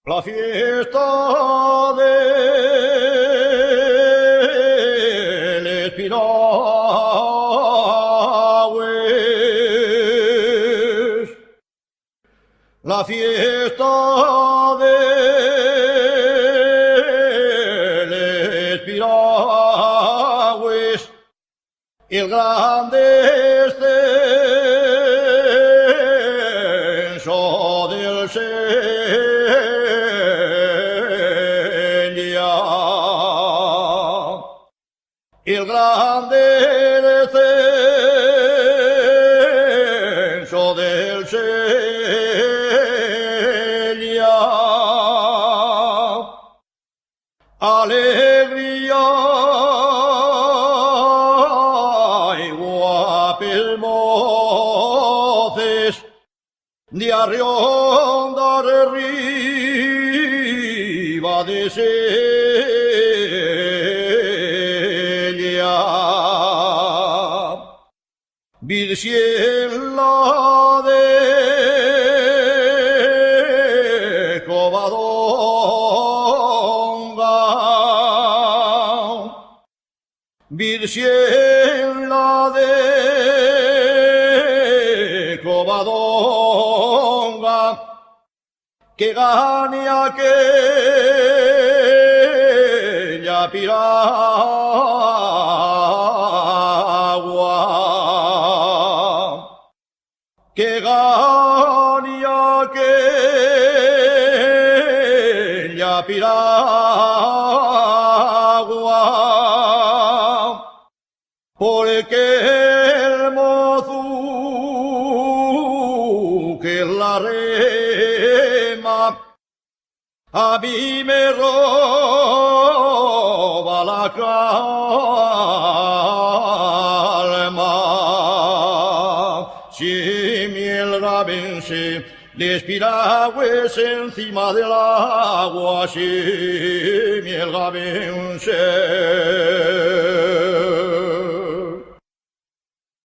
La fiesta del Espiragües, la fiesta del Espiragües, el gran descenso del el grande descenso del Celia. Alegría y guapes moces de arrionda de riba de Virgen la de Covadonga, Virgen la de Covadonga, que gane aquella piragua. Que gane aquella piragua, porque el mozu que la rema a mí me roba la calma. Si el gabense de Espiragües encima del agua, si el gabense